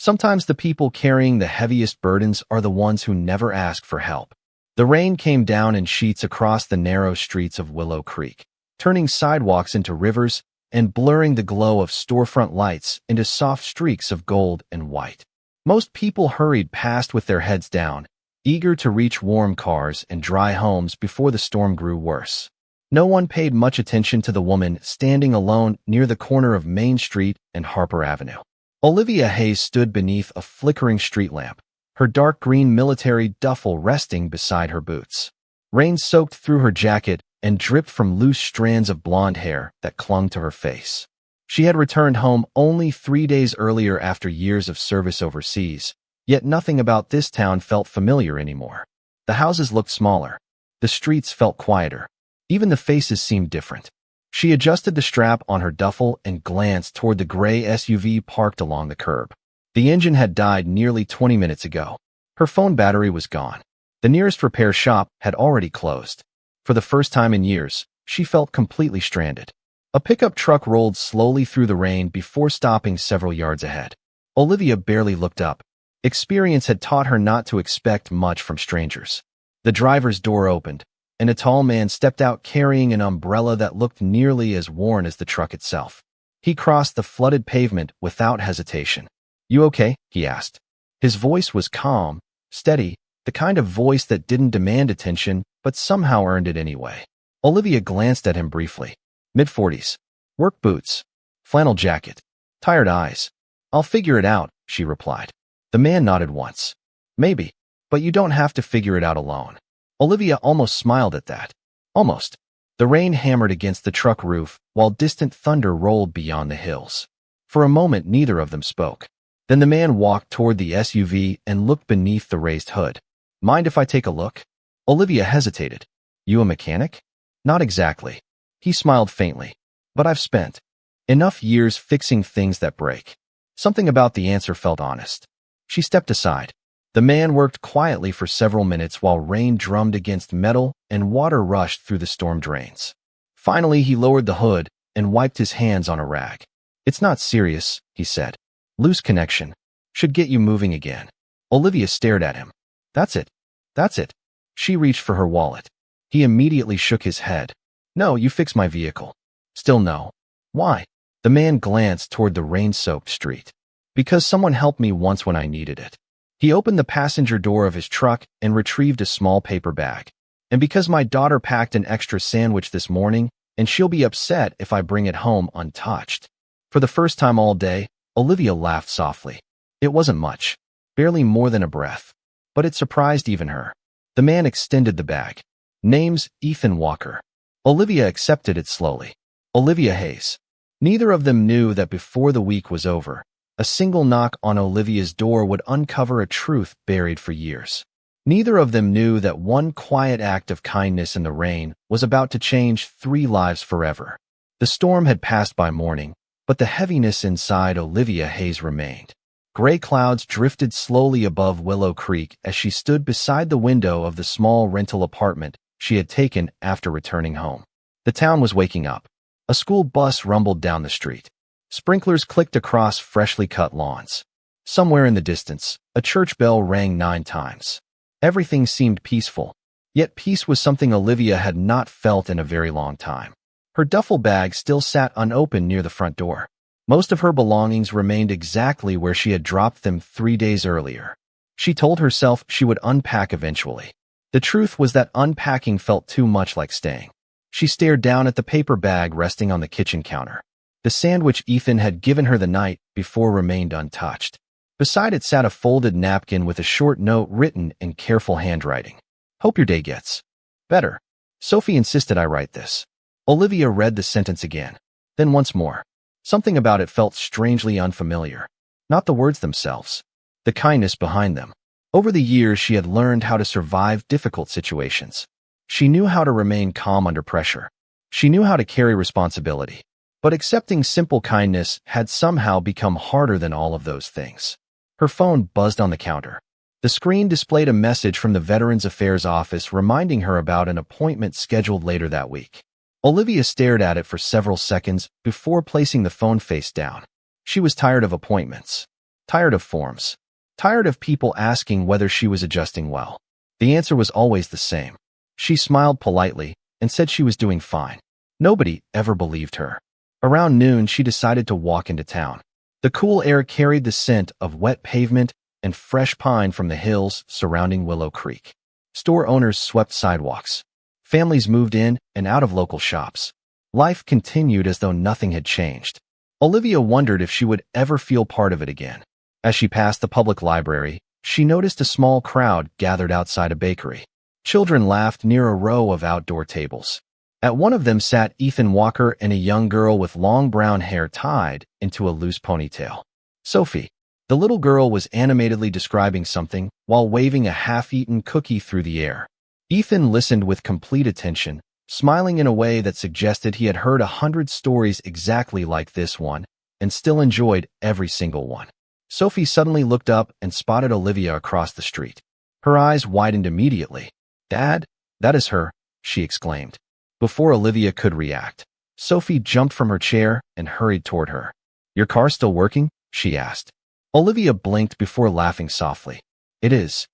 Sometimes the people carrying the heaviest burdens are the ones who never ask for help. The rain came down in sheets across the narrow streets of Willow Creek, turning sidewalks into rivers and blurring the glow of storefront lights into soft streaks of gold and white. Most people hurried past with their heads down, eager to reach warm cars and dry homes before the storm grew worse. No one paid much attention to the woman standing alone near the corner of Main Street and Harper Avenue. Olivia Hayes stood beneath a flickering street lamp, her dark green military duffel resting beside her boots. Rain soaked through her jacket and dripped from loose strands of blonde hair that clung to her face. She had returned home only 3 days earlier after years of service overseas, yet nothing about this town felt familiar anymore. The houses looked smaller. The streets felt quieter. Even the faces seemed different. She adjusted the strap on her duffel and glanced toward the gray SUV parked along the curb. The engine had died nearly 20 minutes ago. Her phone battery was gone. The nearest repair shop had already closed. For the first time in years, she felt completely stranded. A pickup truck rolled slowly through the rain before stopping several yards ahead. Olivia barely looked up. Experience had taught her not to expect much from strangers. The driver's door opened, and a tall man stepped out carrying an umbrella that looked nearly as worn as the truck itself. He crossed the flooded pavement without hesitation. "You okay?" he asked. His voice was calm, steady, the kind of voice that didn't demand attention but somehow earned it anyway. Olivia glanced at him briefly. Mid-40s. Work boots. Flannel jacket. Tired eyes. "I'll figure it out," she replied. The man nodded once. "Maybe, but you don't have to figure it out alone." Olivia almost smiled at that. Almost. The rain hammered against the truck roof while distant thunder rolled beyond the hills. For a moment, neither of them spoke. Then the man walked toward the SUV and looked beneath the raised hood. "Mind if I take a look?" Olivia hesitated. "You a mechanic?" "Not exactly." He smiled faintly. "But I've spent enough years fixing things that break." Something about the answer felt honest. She stepped aside. The man worked quietly for several minutes while rain drummed against metal and water rushed through the storm drains. Finally, he lowered the hood and wiped his hands on a rag. "It's not serious," he said. "Loose connection. Should get you moving again." Olivia stared at him. That's it. That's it." She reached for her wallet. He immediately shook his head. "No, you fix my vehicle." "Still no." "Why?" The man glanced toward the rain-soaked street. "Because someone helped me once when I needed it." He opened the passenger door of his truck and retrieved a small paper bag. "And because my daughter packed an extra sandwich this morning, and she'll be upset if I bring it home untouched." For the first time all day, Olivia laughed softly. It wasn't much, barely more than a breath, but it surprised even her. The man extended the bag. "Name's Ethan Walker." Olivia accepted it slowly. Olivia Hayes. Neither of them knew that before the week was over, a single knock on Olivia's door would uncover a truth buried for years. Neither of them knew that one quiet act of kindness in the rain was about to change 3 lives forever. The storm had passed by morning, but the heaviness inside Olivia Hayes remained. Gray clouds drifted slowly above Willow Creek as she stood beside the window of the small rental apartment she had taken after returning home. The town was waking up. A school bus rumbled down the street. Sprinklers clicked across freshly cut lawns. Somewhere in the distance, a church bell rang 9 times. Everything seemed peaceful, yet peace was something Olivia had not felt in a very long time. Her duffel bag still sat unopened near the front door. Most of her belongings remained exactly where she had dropped them 3 days earlier. She told herself she would unpack eventually. The truth was that unpacking felt too much like staying. She stared down at the paper bag resting on the kitchen counter. The sandwich Ethan had given her the night before remained untouched. Beside it sat a folded napkin with a short note written in careful handwriting. "Hope your day gets better. Sophie insisted I write this." Olivia read the sentence again, then once more. Something about it felt strangely unfamiliar. Not the words themselves, the kindness behind them. Over the years, she had learned how to survive difficult situations. She knew how to remain calm under pressure. She knew how to carry responsibility. But accepting simple kindness had somehow become harder than all of those things. Her phone buzzed on the counter. The screen displayed a message from the Veterans Affairs office reminding her about an appointment scheduled later that week. Olivia stared at it for several seconds before placing the phone face down. She was tired of appointments. Tired of forms. Tired of people asking whether she was adjusting well. The answer was always the same. She smiled politely and said she was doing fine. Nobody ever believed her. Around noon, she decided to walk into town. The cool air carried the scent of wet pavement and fresh pine from the hills surrounding Willow Creek. Store owners swept sidewalks. Families moved in and out of local shops. Life continued as though nothing had changed. Olivia wondered if she would ever feel part of it again. As she passed the public library, she noticed a small crowd gathered outside a bakery. Children laughed near a row of outdoor tables. At one of them sat Ethan Walker and a young girl with long brown hair tied into a loose ponytail. Sophie. The little girl was animatedly describing something while waving a half-eaten cookie through the air. Ethan listened with complete attention, smiling in a way that suggested he had heard 100 stories exactly like this one and still enjoyed every single one. Sophie suddenly looked up and spotted Olivia across the street. Her eyes widened immediately. "Dad, that is her," she exclaimed. Before Olivia could react, Sophie jumped from her chair and hurried toward her. "Your car still working?" she asked. Olivia blinked before laughing softly. "It is.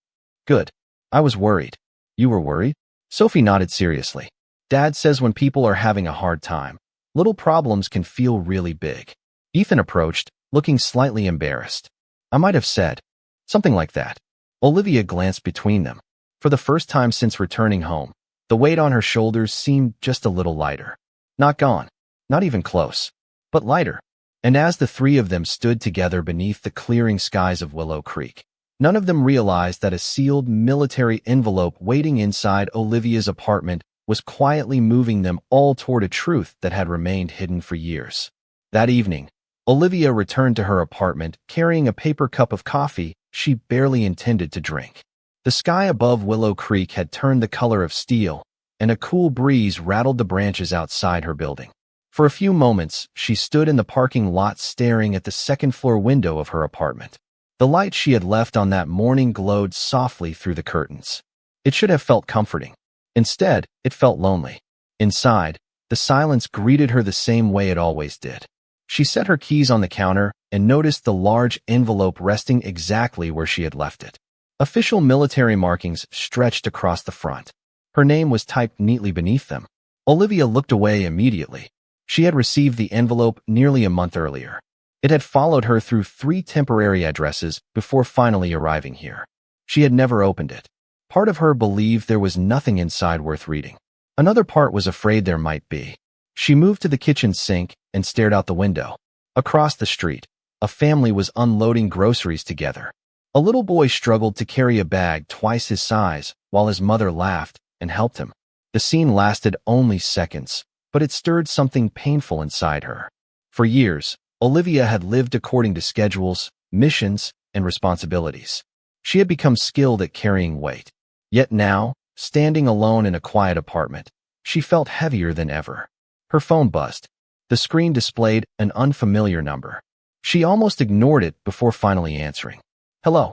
Good. I was worried." "You were worried?" Sophie nodded seriously. "Dad says when people are having a hard time, little problems can feel really big." Ethan approached, looking slightly embarrassed. "I might have said something like that." Olivia glanced between them. For the first time since returning home, the weight on her shoulders seemed just a little lighter. Not gone, not even close, but lighter. And as the three of them stood together beneath the clearing skies of Willow Creek, none of them realized that a sealed military envelope waiting inside Olivia's apartment was quietly moving them all toward a truth that had remained hidden for years. That evening, Olivia returned to her apartment carrying a paper cup of coffee she barely intended to drink. The sky above Willow Creek had turned the color of steel, and a cool breeze rattled the branches outside her building. For a few moments, she stood in the parking lot staring at the second-floor window of her apartment. The light she had left on that morning glowed softly through the curtains. It should have felt comforting. Instead, it felt lonely. Inside, the silence greeted her the same way it always did. She set her keys on the counter and noticed the large envelope resting exactly where she had left it. Official military markings stretched across the front. Her name was typed neatly beneath them. Olivia looked away immediately. She had received the envelope nearly a month earlier. It had followed her through 3 temporary addresses before finally arriving here. She had never opened it. Part of her believed there was nothing inside worth reading. Another part was afraid there might be. She moved to the kitchen sink and stared out the window. Across the street, a family was unloading groceries together. A little boy struggled to carry a bag twice his size while his mother laughed and helped him. The scene lasted only seconds, but it stirred something painful inside her. For years, Olivia had lived according to schedules, missions, and responsibilities. She had become skilled at carrying weight. Yet now, standing alone in a quiet apartment, she felt heavier than ever. Her phone buzzed. The screen displayed an unfamiliar number. She almost ignored it before finally answering. "Hello."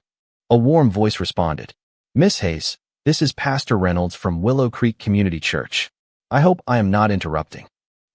A warm voice responded. "Miss Hayes, this is Pastor Reynolds from Willow Creek Community Church. I hope I am not interrupting."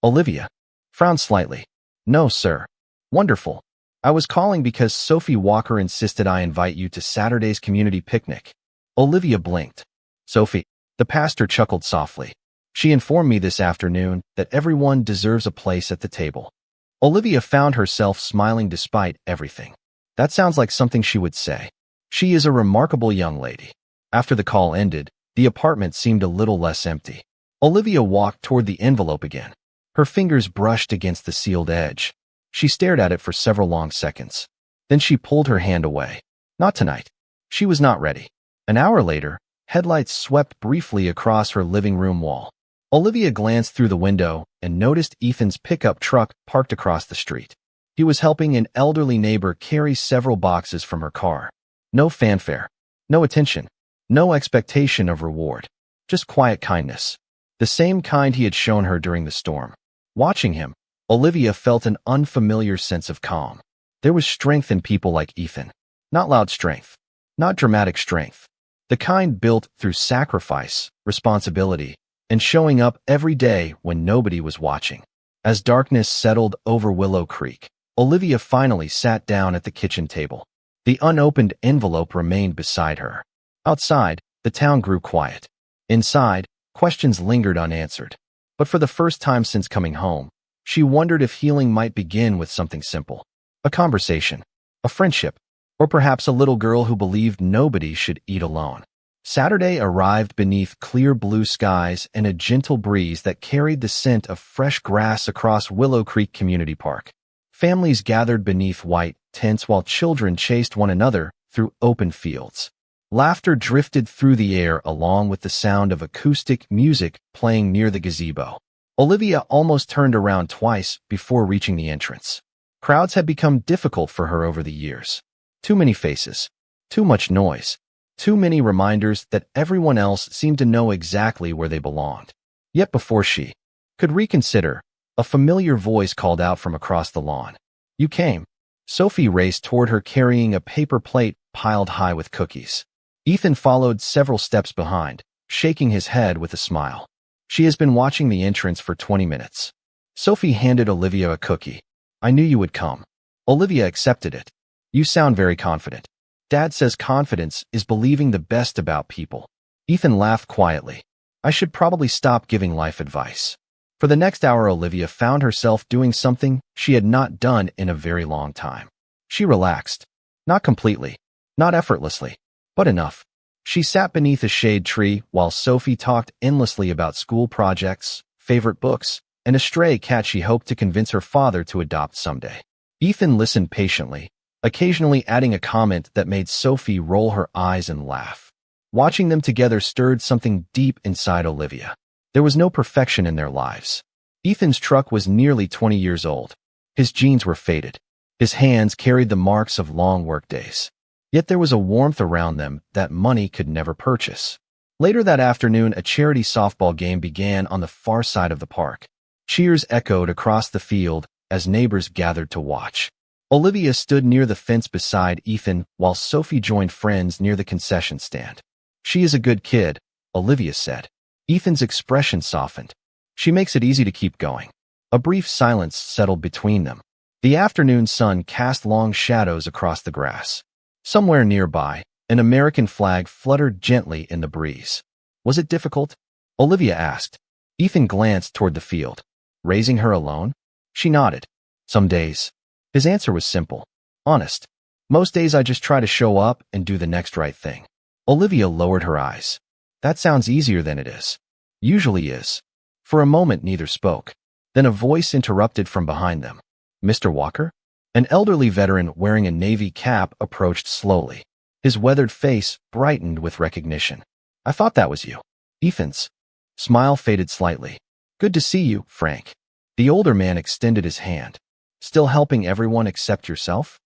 Olivia frowned slightly. "No, sir." "Wonderful. I was calling because Sophie Walker insisted I invite you to Saturday's community picnic." Olivia blinked. "Sophie." The pastor chuckled softly. "She informed me this afternoon that everyone deserves a place at the table." Olivia found herself smiling despite everything. That sounds like something she would say. She is a remarkable young lady. After the call ended, the apartment seemed a little less empty. Olivia walked toward the envelope again. Her fingers brushed against the sealed edge. She stared at it for several long seconds. Then she pulled her hand away. Not tonight. She was not ready. An hour later, headlights swept briefly across her living room wall. Olivia glanced through the window and noticed Ethan's pickup truck parked across the street. He was helping an elderly neighbor carry several boxes from her car. No fanfare, no attention, no expectation of reward, just quiet kindness. The same kind he had shown her during the storm. Watching him, Olivia felt an unfamiliar sense of calm. There was strength in people like Ethan. Not loud strength, not dramatic strength. The kind built through sacrifice, responsibility, and showing up every day when nobody was watching. As darkness settled over Willow Creek, Olivia finally sat down at the kitchen table. The unopened envelope remained beside her. Outside, the town grew quiet. Inside, questions lingered unanswered. But for the first time since coming home, she wondered if healing might begin with something simple. A conversation, a friendship, or perhaps a little girl who believed nobody should eat alone. Saturday arrived beneath clear blue skies and a gentle breeze that carried the scent of fresh grass across Willow Creek Community Park. Families gathered beneath white tents while children chased one another through open fields. Laughter drifted through the air along with the sound of acoustic music playing near the gazebo. Olivia almost turned around twice before reaching the entrance. Crowds had become difficult for her over the years. Too many faces, too much noise, too many reminders that everyone else seemed to know exactly where they belonged. Yet before she could reconsider, a familiar voice called out from across the lawn. "You came." Sophie raced toward her carrying a paper plate piled high with cookies. Ethan followed several steps behind, shaking his head with a smile. "She has been watching the entrance for 20 minutes. Sophie handed Olivia a cookie. "I knew you would come." Olivia accepted it. "You sound very confident." "Dad says confidence is believing the best about people." Ethan laughed quietly. "I should probably stop giving life advice." For the next hour, Olivia found herself doing something she had not done in a very long time. She relaxed. Not completely, not effortlessly, but enough. She sat beneath a shade tree while Sophie talked endlessly about school projects, favorite books, and a stray cat she hoped to convince her father to adopt someday. Ethan listened patiently, occasionally adding a comment that made Sophie roll her eyes and laugh. Watching them together stirred something deep inside Olivia. There was no perfection in their lives. Ethan's truck was nearly 20 years old. His jeans were faded. His hands carried the marks of long workdays. Yet there was a warmth around them that money could never purchase. Later that afternoon, a charity softball game began on the far side of the park. Cheers echoed across the field as neighbors gathered to watch. Olivia stood near the fence beside Ethan while Sophie joined friends near the concession stand. "She is a good kid," Olivia said. Ethan's expression softened. "She makes it easy to keep going." A brief silence settled between them. The afternoon sun cast long shadows across the grass. Somewhere nearby, an American flag fluttered gently in the breeze. "Was it difficult?" Olivia asked. Ethan glanced toward the field. "Raising her alone?" She nodded. "Some days." His answer was simple, honest. "Most days I just try to show up and do the next right thing." Olivia lowered her eyes. "That sounds easier than it is." "Usually is." For a moment neither spoke. Then a voice interrupted from behind them. "Mr. Walker?" An elderly veteran wearing a navy cap approached slowly. His weathered face brightened with recognition. "I thought that was you." Ethan's smile faded slightly. "Good to see you, Frank." The older man extended his hand. "Still helping everyone except yourself?"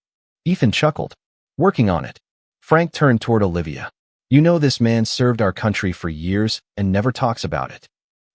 Ethan chuckled. "Working on it." Frank turned toward Olivia. "You know this man served our country for years and never talks about it."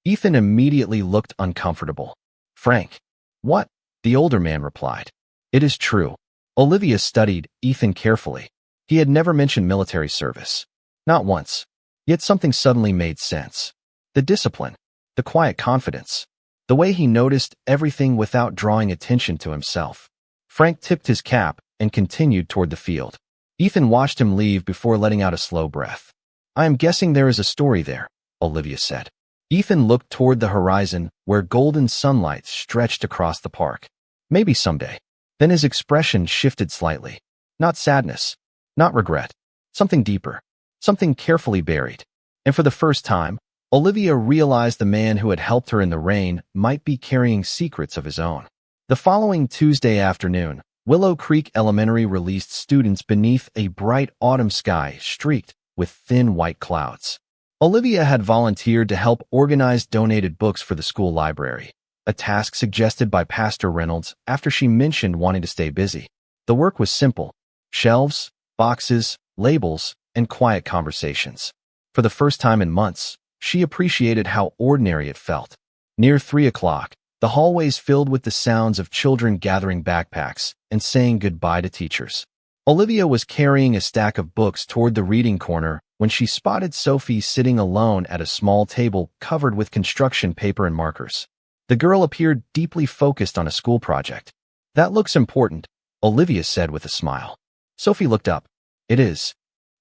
Ethan immediately looked uncomfortable. "Frank." "What?" the older man replied. "It is true." Olivia studied Ethan carefully. He had never mentioned military service. Not once. Yet something suddenly made sense. The discipline. The quiet confidence. The way he noticed everything without drawing attention to himself. Frank tipped his cap and continued toward the field. Ethan watched him leave before letting out a slow breath. "I am guessing there is a story there," Olivia said. Ethan looked toward the horizon where golden sunlight stretched across the park. "Maybe someday." Then his expression shifted slightly. Not sadness, not regret. Something deeper, something carefully buried. And for the first time, Olivia realized the man who had helped her in the rain might be carrying secrets of his own. The following Tuesday afternoon, Willow Creek Elementary released students beneath a bright autumn sky streaked with thin white clouds. Olivia had volunteered to help organize donated books for the school library, a task suggested by Pastor Reynolds after she mentioned wanting to stay busy. The work was simple: shelves, boxes, labels, and quiet conversations. For the first time in months, she appreciated how ordinary it felt. Near 3 o'clock, the hallways filled with the sounds of children gathering backpacks and saying goodbye to teachers. Olivia was carrying a stack of books toward the reading corner when she spotted Sophie sitting alone at a small table covered with construction paper and markers. The girl appeared deeply focused on a school project. "That looks important," Olivia said with a smile. Sophie looked up. It is.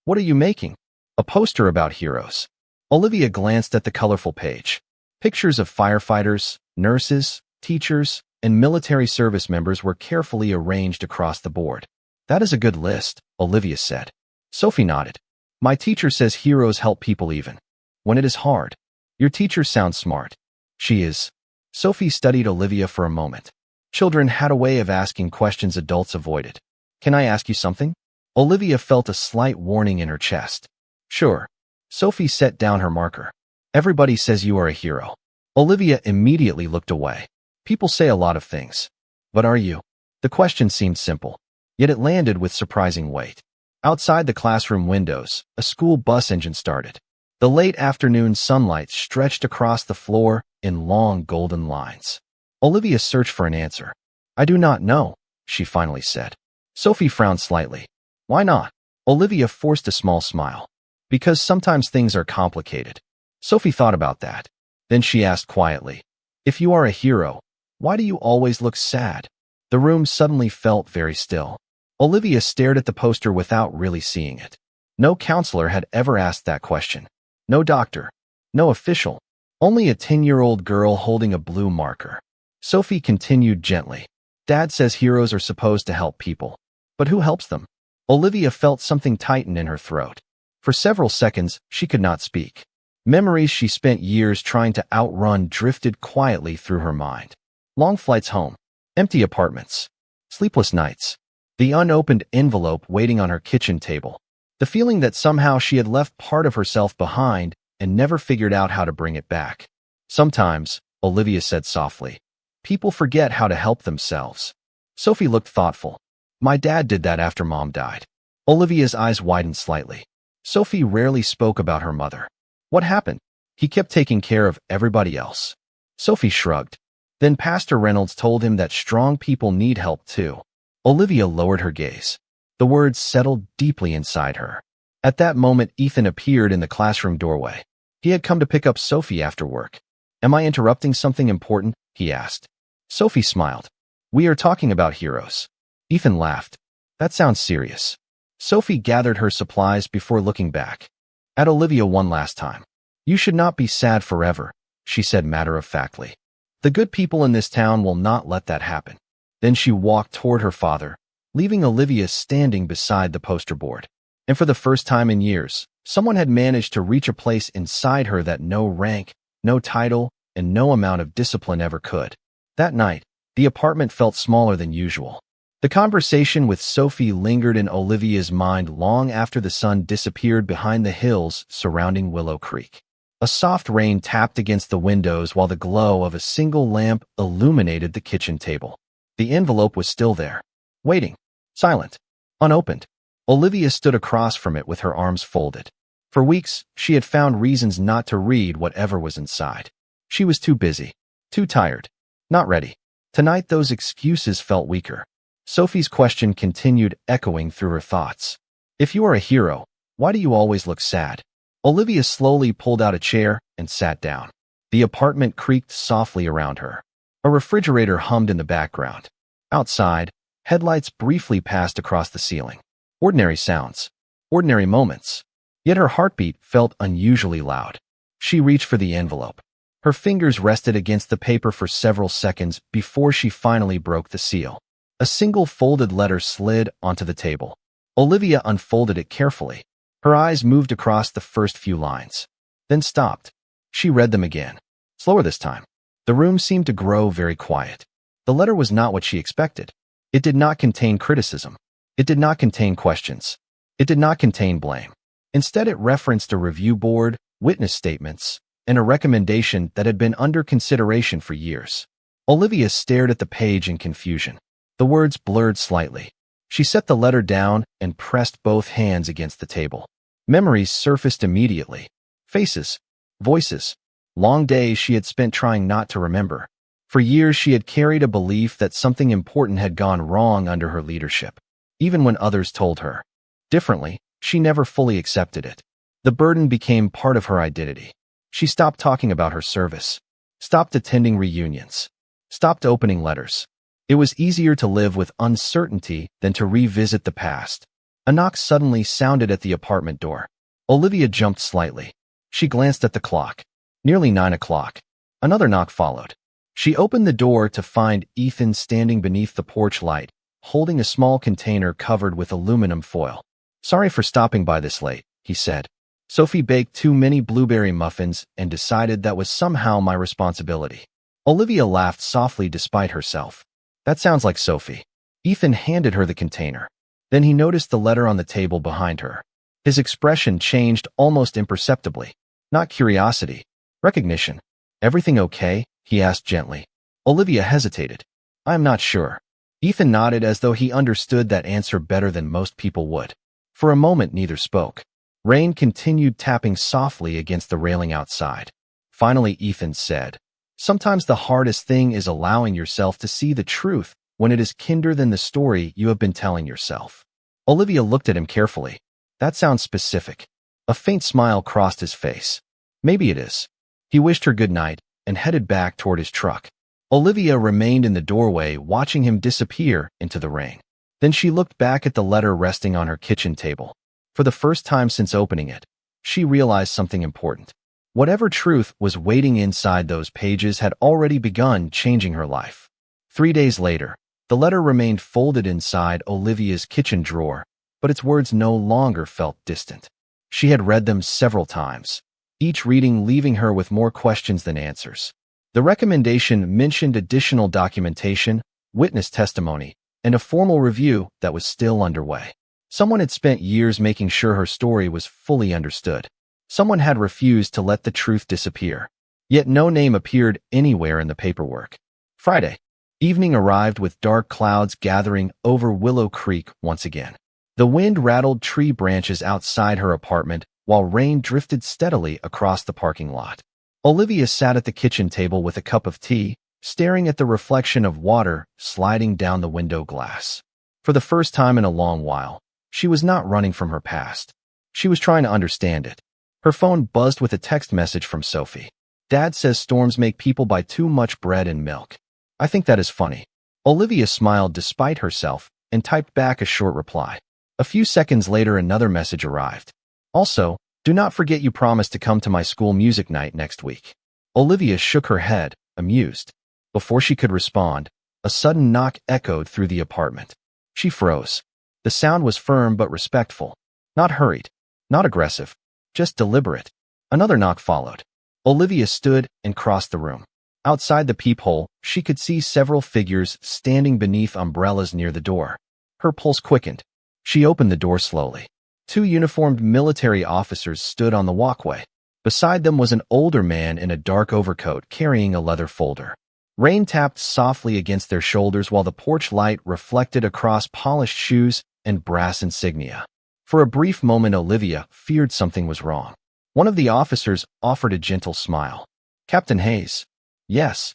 What are you making? A poster about heroes. Olivia glanced at the colorful page. Pictures of firefighters, nurses, teachers, and military service members were carefully arranged across the board. That is a good list, Olivia said. Sophie nodded. My teacher says heroes help people even when it is hard. Your teacher sounds smart. She is. Sophie studied Olivia for a moment. Children had a way of asking questions adults avoided. Can I ask you something? Olivia felt a slight warning in her chest. Sure. Sophie set down her marker. Everybody says you are a hero. Olivia immediately looked away. People say a lot of things. But are you? The question seemed simple, yet it landed with surprising weight. Outside the classroom windows, a school bus engine started. The late afternoon sunlight stretched across the floor in long golden lines. Olivia searched for an answer. I do not know, she finally said. Sophie frowned slightly. Why not? Olivia forced a small smile. Because sometimes things are complicated. Sophie thought about that. Then she asked quietly, if you are a hero, why do you always look sad? The room suddenly felt very still. Olivia stared at the poster without really seeing it. No counselor had ever asked that question. No doctor. No official. Only a 10-year-old girl holding a blue marker. Sophie continued gently. Dad says heroes are supposed to help people. But who helps them? Olivia felt something tighten in her throat. For several seconds, she could not speak. Memories she spent years trying to outrun drifted quietly through her mind. Long flights home. Empty apartments. Sleepless nights. The unopened envelope waiting on her kitchen table. The feeling that somehow she had left part of herself behind and never figured out how to bring it back. Sometimes, Olivia said softly, people forget how to help themselves. Sophie looked thoughtful. My dad did that after Mom died. Olivia's eyes widened slightly. Sophie rarely spoke about her mother. What happened? He kept taking care of everybody else. Sophie shrugged. Then Pastor Reynolds told him that strong people need help too. Olivia lowered her gaze. The words settled deeply inside her. At that moment, Ethan appeared in the classroom doorway. He had come to pick up Sophie after work. Am I interrupting something important? He asked. Sophie smiled. We are talking about heroes. Ethan laughed. That sounds serious. Sophie gathered her supplies before looking back at Olivia one last time. You should not be sad forever, she said matter-of-factly. The good people in this town will not let that happen. Then she walked toward her father, leaving Olivia standing beside the poster board. And for the first time in years, someone had managed to reach a place inside her that no rank, no title, and no amount of discipline ever could. That night, the apartment felt smaller than usual. The conversation with Sophie lingered in Olivia's mind long after the sun disappeared behind the hills surrounding Willow Creek. A soft rain tapped against the windows while the glow of a single lamp illuminated the kitchen table. The envelope was still there, waiting, silent, unopened. Olivia stood across from it with her arms folded. For weeks, she had found reasons not to read whatever was inside. She was too busy, too tired, not ready. Tonight those excuses felt weaker. Sophie's question continued echoing through her thoughts. If you are a hero, why do you always look sad? Olivia slowly pulled out a chair and sat down. The apartment creaked softly around her. A refrigerator hummed in the background. Outside, headlights briefly passed across the ceiling. Ordinary sounds. Ordinary moments. Yet her heartbeat felt unusually loud. She reached for the envelope. Her fingers rested against the paper for several seconds before she finally broke the seal. A single folded letter slid onto the table. Olivia unfolded it carefully. Her eyes moved across the first few lines, then stopped. She read them again, slower this time. The room seemed to grow very quiet. The letter was not what she expected. It did not contain criticism. It did not contain questions. It did not contain blame. Instead, it referenced a review board, witness statements, and a recommendation that had been under consideration for years. Olivia stared at the page in confusion. The words blurred slightly. She set the letter down and pressed both hands against the table. Memories surfaced immediately. Faces, voices, long days she had spent trying not to remember. For years she had carried a belief that something important had gone wrong under her leadership. Even when others told her differently, she never fully accepted it. The burden became part of her identity. She stopped talking about her service, stopped attending reunions, stopped opening letters. It was easier to live with uncertainty than to revisit the past. A knock suddenly sounded at the apartment door. Olivia jumped slightly. She glanced at the clock. Nearly 9 o'clock. Another knock followed. She opened the door to find Ethan standing beneath the porch light, holding a small container covered with aluminum foil. "Sorry for stopping by this late," he said. "Sophie baked too many blueberry muffins and decided that was somehow my responsibility." Olivia laughed softly despite herself. "That sounds like Sophie." Ethan handed her the container. Then he noticed the letter on the table behind her. His expression changed almost imperceptibly. Not curiosity. Recognition. "Everything okay?" he asked gently. Olivia hesitated. "I'm not sure." Ethan nodded as though he understood that answer better than most people would. For a moment neither spoke. Rain continued tapping softly against the railing outside. Finally Ethan said, "Sometimes the hardest thing is allowing yourself to see the truth when it is kinder than the story you have been telling yourself." Olivia looked at him carefully. "That sounds specific." A faint smile crossed his face. "Maybe it is." He wished her good night and headed back toward his truck. Olivia remained in the doorway, watching him disappear into the rain. Then she looked back at the letter resting on her kitchen table. For the first time since opening it, she realized something important. Whatever truth was waiting inside those pages had already begun changing her life. 3 days later, the letter remained folded inside Olivia's kitchen drawer, but its words no longer felt distant. She had read them several times, each reading leaving her with more questions than answers. The recommendation mentioned additional documentation, witness testimony, and a formal review that was still underway. Someone had spent years making sure her story was fully understood. Someone had refused to let the truth disappear. Yet no name appeared anywhere in the paperwork. Friday. Evening arrived with dark clouds gathering over Willow Creek once again. The wind rattled tree branches outside her apartment while rain drifted steadily across the parking lot. Olivia sat at the kitchen table with a cup of tea, staring at the reflection of water sliding down the window glass. For the first time in a long while, she was not running from her past. She was trying to understand it. Her phone buzzed with a text message from Sophie. "Dad says storms make people buy too much bread and milk. I think that is funny." Olivia smiled despite herself and typed back a short reply. A few seconds later, another message arrived. "Also, do not forget you promised to come to my school music night next week." Olivia shook her head, amused. Before she could respond, a sudden knock echoed through the apartment. She froze. The sound was firm but respectful. Not hurried, not aggressive, just deliberate. Another knock followed. Olivia stood and crossed the room. Outside the peephole, she could see several figures standing beneath umbrellas near the door. Her pulse quickened. She opened the door slowly. 2 uniformed military officers stood on the walkway. Beside them was an older man in a dark overcoat carrying a leather folder. Rain tapped softly against their shoulders while the porch light reflected across polished shoes and brass insignia. For a brief moment, Olivia feared something was wrong. One of the officers offered a gentle smile. "Captain Hayes." "Yes.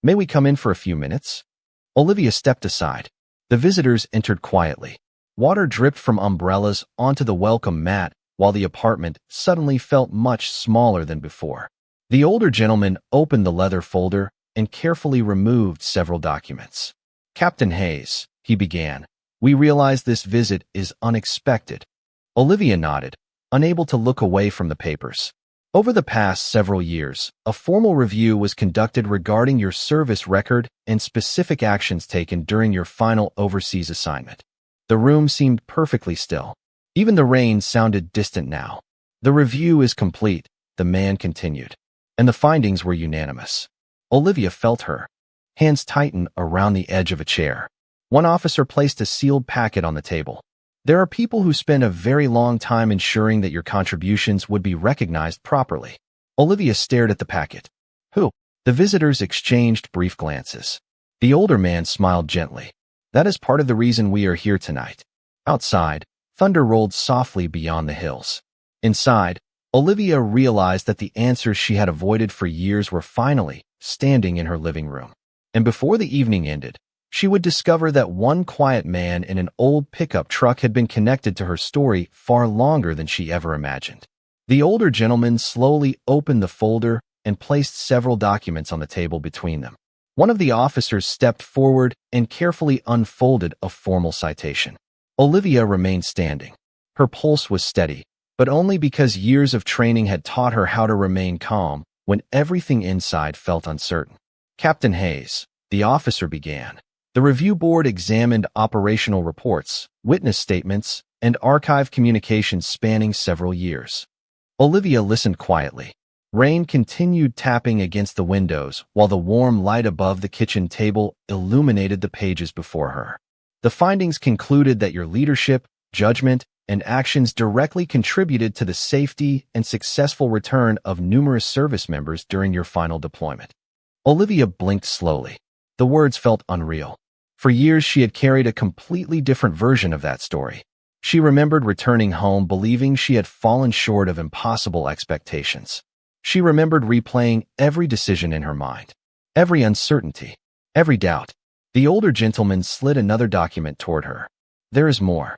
May we come in for a few minutes?" Olivia stepped aside. The visitors entered quietly. Water dripped from umbrellas onto the welcome mat, while the apartment suddenly felt much smaller than before. The older gentleman opened the leather folder and carefully removed several documents. "Captain Hayes," he began, "we realize this visit is unexpected." Olivia nodded, unable to look away from the papers. "Over the past several years, a formal review was conducted regarding your service record and specific actions taken during your final overseas assignment." The room seemed perfectly still. Even the rain sounded distant now. "The review is complete," the man continued, "and the findings were unanimous." Olivia felt her hands tighten around the edge of a chair. One officer placed a sealed packet on the table. "There are people who spend a very long time ensuring that your contributions would be recognized properly." Olivia stared at the packet. "Who?" The visitors exchanged brief glances. The older man smiled gently. "That is part of the reason we are here tonight." Outside, thunder rolled softly beyond the hills. Inside, Olivia realized that the answers she had avoided for years were finally standing in her living room. And before the evening ended, she would discover that one quiet man in an old pickup truck had been connected to her story far longer than she ever imagined. The older gentleman slowly opened the folder and placed several documents on the table between them. One of the officers stepped forward and carefully unfolded a formal citation. Olivia remained standing. Her pulse was steady, but only because years of training had taught her how to remain calm when everything inside felt uncertain. Captain Hayes, the officer began. The review board examined operational reports, witness statements, and archive communications spanning several years. Olivia listened quietly. Rain continued tapping against the windows while the warm light above the kitchen table illuminated the pages before her. The findings concluded that your leadership, judgment, and actions directly contributed to the safety and successful return of numerous service members during your final deployment. Olivia blinked slowly. The words felt unreal. For years, she had carried a completely different version of that story. She remembered returning home believing she had fallen short of impossible expectations. She remembered replaying every decision in her mind, every uncertainty, every doubt. The older gentleman slid another document toward her. There is more.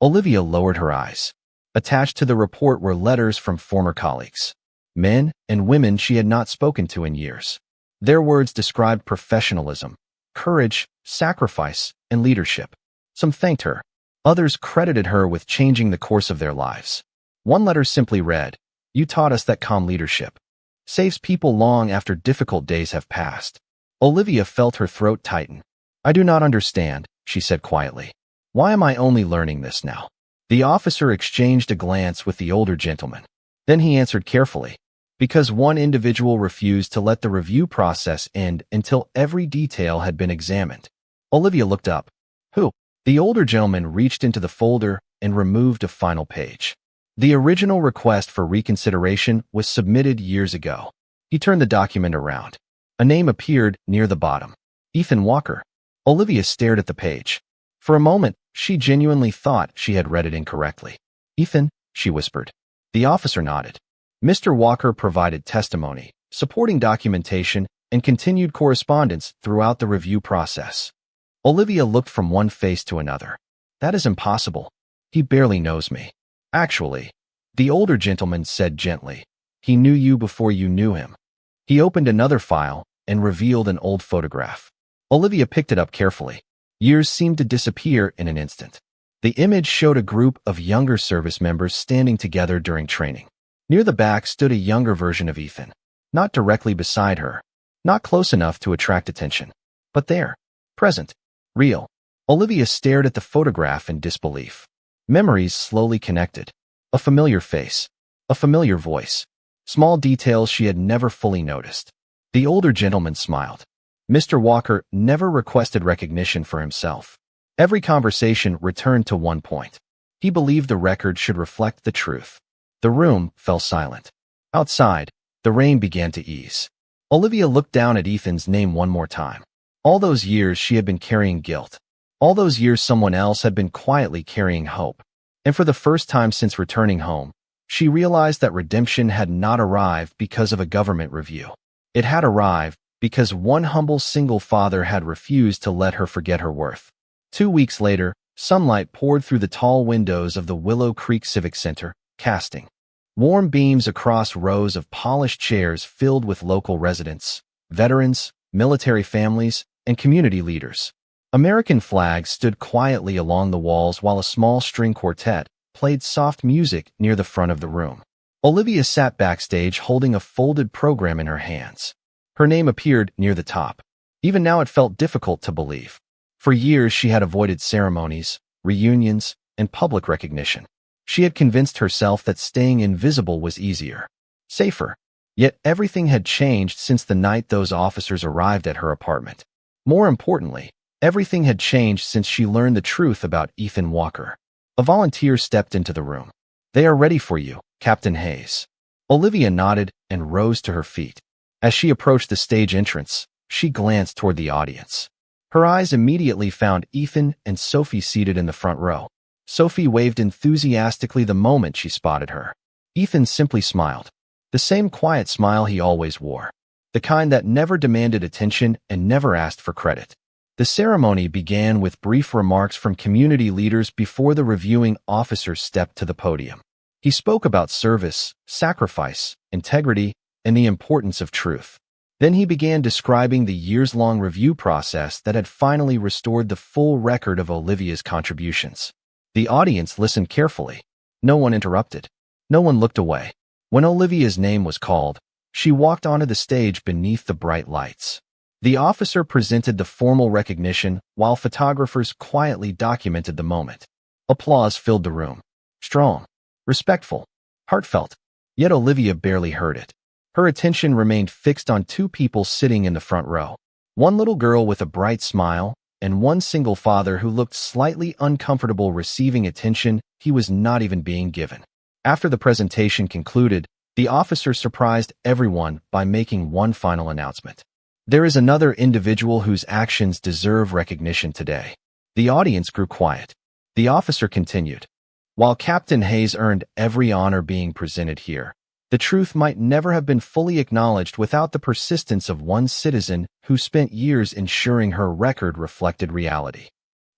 Olivia lowered her eyes. Attached to the report were letters from former colleagues, men and women she had not spoken to in years. Their words described professionalism, courage, sacrifice, and leadership. Some thanked her. Others credited her with changing the course of their lives. One letter simply read, "You taught us that calm leadership saves people long after difficult days have passed." Olivia felt her throat tighten. "I do not understand," she said quietly. "Why am I only learning this now?" The officer exchanged a glance with the older gentleman. Then he answered carefully, "Because one individual refused to let the review process end until every detail had been examined." Olivia looked up. "Who?" The older gentleman reached into the folder and removed a final page. The original request for reconsideration was submitted years ago. He turned the document around. A name appeared near the bottom. Ethan Walker. Olivia stared at the page. For a moment, she genuinely thought she had read it incorrectly. "Ethan," she whispered. The officer nodded. Mr. Walker provided testimony, supporting documentation, and continued correspondence throughout the review process. Olivia looked from one face to another. "That is impossible. He barely knows me." "Actually," the older gentleman said gently, "he knew you before you knew him." He opened another file and revealed an old photograph. Olivia picked it up carefully. Years seemed to disappear in an instant. The image showed a group of younger service members standing together during training. Near the back stood a younger version of Ethan, not directly beside her, not close enough to attract attention, but there, present, real. Olivia stared at the photograph in disbelief. Memories slowly connected. A familiar face, a familiar voice, small details she had never fully noticed. The older gentleman smiled. Mr. Walker never requested recognition for himself. Every conversation returned to one point. He believed the record should reflect the truth. The room fell silent. Outside, the rain began to ease. Olivia looked down at Ethan's name one more time. All those years she had been carrying guilt. All those years someone else had been quietly carrying hope. And for the first time since returning home, she realized that redemption had not arrived because of a government review. It had arrived because one humble single father had refused to let her forget her worth. 2 weeks later, sunlight poured through the tall windows of the Willow Creek Civic Center, casting warm beams across rows of polished chairs filled with local residents, veterans, military families, and community leaders. American flags stood quietly along the walls while a small string quartet played soft music near the front of the room. Olivia sat backstage holding a folded program in her hands. Her name appeared near the top. Even now it felt difficult to believe. For years she had avoided ceremonies, reunions, and public recognition. She had convinced herself that staying invisible was easier, safer. Yet everything had changed since the night those officers arrived at her apartment. More importantly, everything had changed since she learned the truth about Ethan Walker. A volunteer stepped into the room. "They are ready for you, Captain Hayes." Olivia nodded and rose to her feet. As she approached the stage entrance, she glanced toward the audience. Her eyes immediately found Ethan and Sophie seated in the front row. Sophie waved enthusiastically the moment she spotted her. Ethan simply smiled. The same quiet smile he always wore. The kind that never demanded attention and never asked for credit. The ceremony began with brief remarks from community leaders before the reviewing officer stepped to the podium. He spoke about service, sacrifice, integrity, and the importance of truth. Then he began describing the years-long review process that had finally restored the full record of Olivia's contributions. The audience listened carefully. No one interrupted. No one looked away. When Olivia's name was called, she walked onto the stage beneath the bright lights. The officer presented the formal recognition while photographers quietly documented the moment. Applause filled the room. Strong, respectful, heartfelt. Yet Olivia barely heard it. Her attention remained fixed on two people sitting in the front row. One little girl with a bright smile, and one single father who looked slightly uncomfortable receiving attention he was not even being given. After the presentation concluded, the officer surprised everyone by making one final announcement. There is another individual whose actions deserve recognition today. The audience grew quiet. The officer continued. While Captain Hayes earned every honor being presented here, the truth might never have been fully acknowledged without the persistence of one citizen who spent years ensuring her record reflected reality.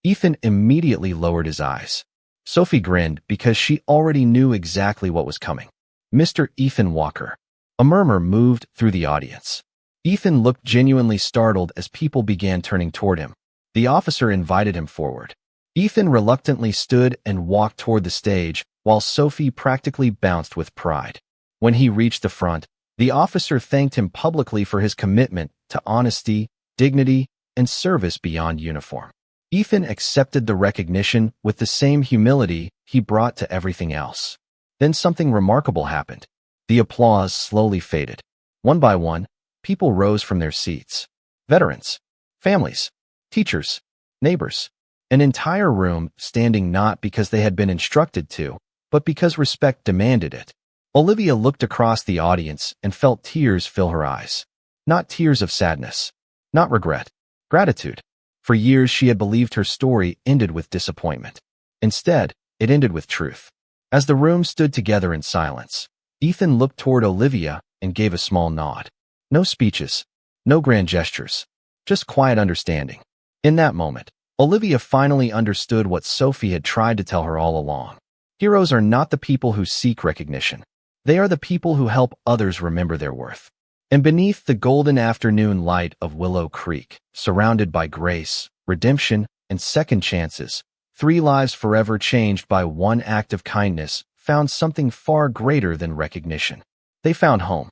Ethan immediately lowered his eyes. Sophie grinned because she already knew exactly what was coming. Mr. Ethan Walker. A murmur moved through the audience. Ethan looked genuinely startled as people began turning toward him. The officer invited him forward. Ethan reluctantly stood and walked toward the stage, while Sophie practically bounced with pride. When he reached the front, the officer thanked him publicly for his commitment to honesty, dignity, and service beyond uniform. Ethan accepted the recognition with the same humility he brought to everything else. Then something remarkable happened. The applause slowly faded. One by one, people rose from their seats. Veterans, families, teachers, neighbors. An entire room standing not because they had been instructed to, but because respect demanded it. Olivia looked across the audience and felt tears fill her eyes. Not tears of sadness. Not regret. Gratitude. For years she had believed her story ended with disappointment. Instead, it ended with truth. As the room stood together in silence, Ethan looked toward Olivia and gave a small nod. No speeches. No grand gestures. Just quiet understanding. In that moment, Olivia finally understood what Sophie had tried to tell her all along. Heroes are not the people who seek recognition. They are the people who help others remember their worth. And beneath the golden afternoon light of Willow Creek, surrounded by grace, redemption, and second chances, 3 lives forever changed by one act of kindness found something far greater than recognition. They found home.